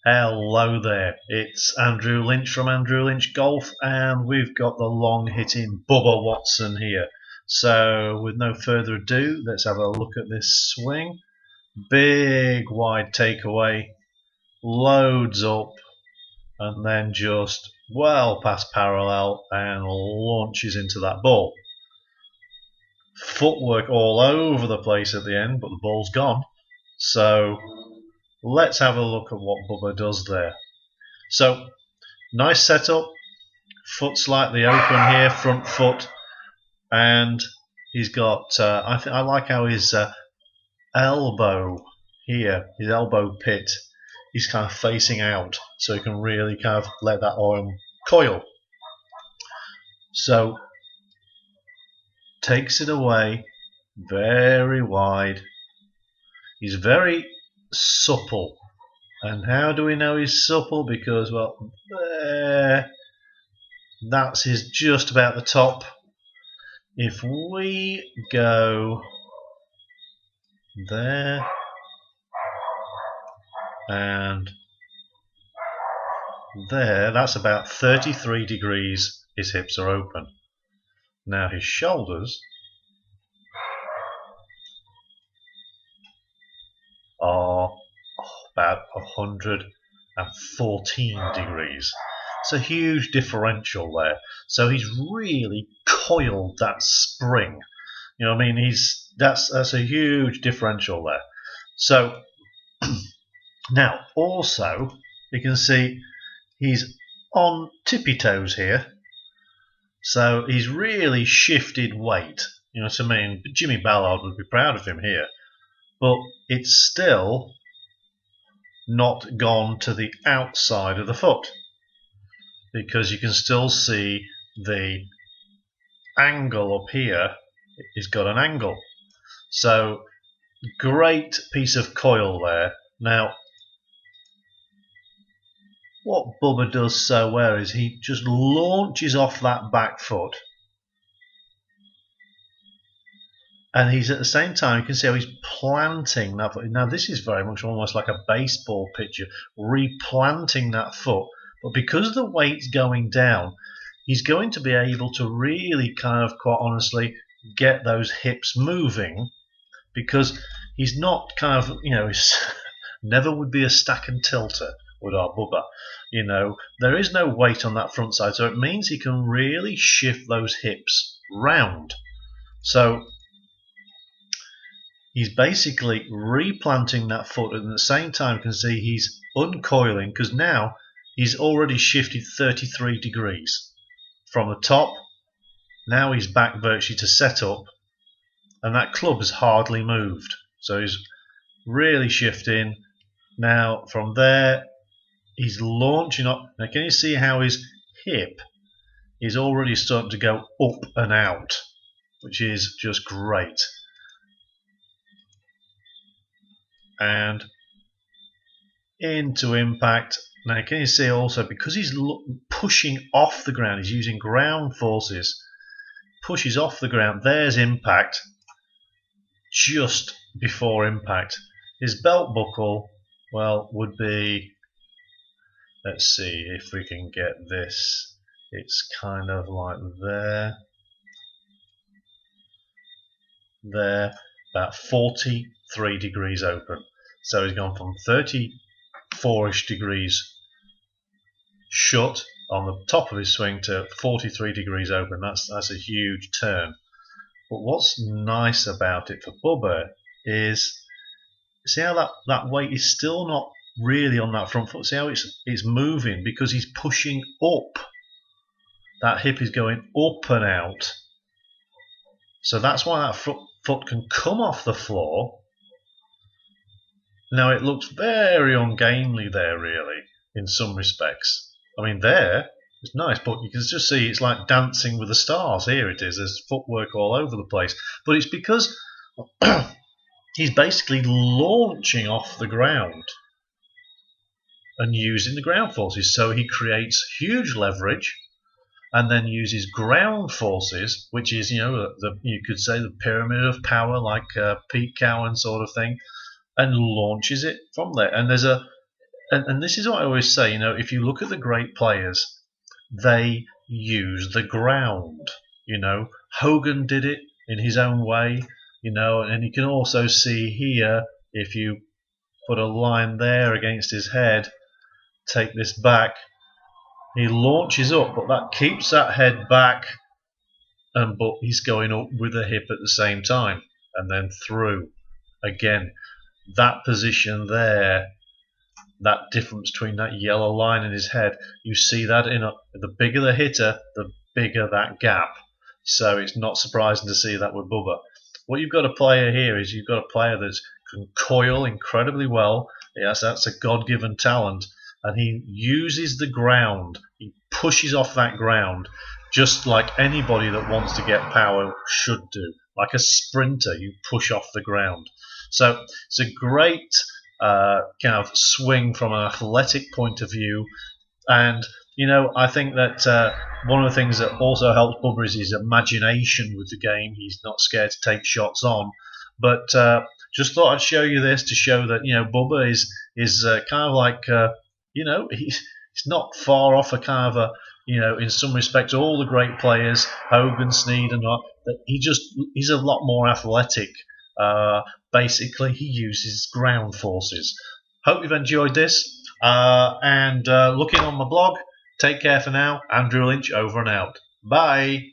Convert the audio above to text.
Hello there, it's Andrew Lynch from Andrew Lynch Golf, and we've got the long hitting Bubba Watson here. So, with no further ado, let's have a look at this swing. Big wide takeaway, loads up, and then just well past parallel and launches into that ball. Footwork all over the place at the end, but the ball's gone. So, let's have a look at what Bubba does there. So, nice setup, foot slightly open here, front foot, and he's got, I like how his elbow here, his elbow pit, he's kind of facing out, so he can really kind of let that arm coil. So, takes it away, very wide. He's very supple. And how do we know he's supple? Because, well, there, that's his just about the top. If we go there and there, that's about 33 degrees his hips are open. Now his shoulders are about 114 degrees. It's a huge differential there. So he's really coiled that spring. You know what I mean? That's a huge differential there. So now also you can see he's on tippy toes here. So he's really shifted weight. You know what I mean? Jimmy Ballard would be proud of him here. But it's still not gone to the outside of the foot, because you can still see the angle up here. It's got an angle. So great piece of coil there. Now what Bubba does so well is he just launches off that back foot, and he's at the same time, you can see how he's planting that foot. Now this is very much almost like a baseball pitcher replanting that foot, but because the weight's going down, he's going to be able to really kind of, quite honestly, get those hips moving, because he's not kind of, you know, never would be a stack and tilter with our Bubba. You know, there is no weight on that front side, so it means he can really shift those hips round. So he's basically replanting that foot, and at the same time you can see he's uncoiling, because now he's already shifted 33 degrees from the top. Now he's back virtually to set up, and that club has hardly moved. So he's really shifting. Now from there he's launching up. Now can you see how his hip is already starting to go up and out, which is just great. And into impact. Now can you see also, because he's pushing off the ground, he's using ground forces, pushes off the ground, there's impact just before impact. His belt buckle, well, would be, let's see if we can get this, it's kind of like there, about 43 degrees open. So he's gone from 34ish degrees shut on the top of his swing to 43 degrees open. That's a huge turn. But what's nice about it for Bubba is, see how that weight is still not really on that front foot. See how it's moving, because he's pushing up. That hip is going up and out. So that's why that foot can come off the floor. Now it looks very ungainly there, really, in some respects. I mean, there it's nice, but you can just see it's like Dancing with the Stars. Here it is. There's footwork all over the place, but it's because he's basically launching off the ground and using the ground forces. So he creates huge leverage, and then uses ground forces, which is, you know, you could say the pyramid of power, like Pete Cowan sort of thing, and launches it from there. And there's a and this is what I always say. If you look at the great players, they use the ground. Hogan did it in his own way. And you can also see here, if you put a line there against his head, take this back, he launches up, but that keeps that head back, but he's going up with the hip at the same time, and then through. Again, that position there, that difference between that yellow line in his head, you see that the bigger the hitter, the bigger that gap. So it's not surprising to see that with Bubba. What you've got a player here is you've got a player that can coil incredibly well. Yes, that's a God-given talent, and he uses the ground. He pushes off that ground just like anybody that wants to get power should do. Like a sprinter, you push off the ground. So it's a great kind of swing from an athletic point of view. And I think that one of the things that also helps Bubba is his imagination with the game. He's not scared to take shots on. But just thought I'd show you this to show that Bubba is kind of like he's not far off a kind of a in some respects all the great players, Hogan, Snead, and all, that he's a lot more athletic. Basically, he uses ground forces. Hope you've enjoyed this. And looking on my blog. Take care for now. Andrew Lynch over and out. Bye.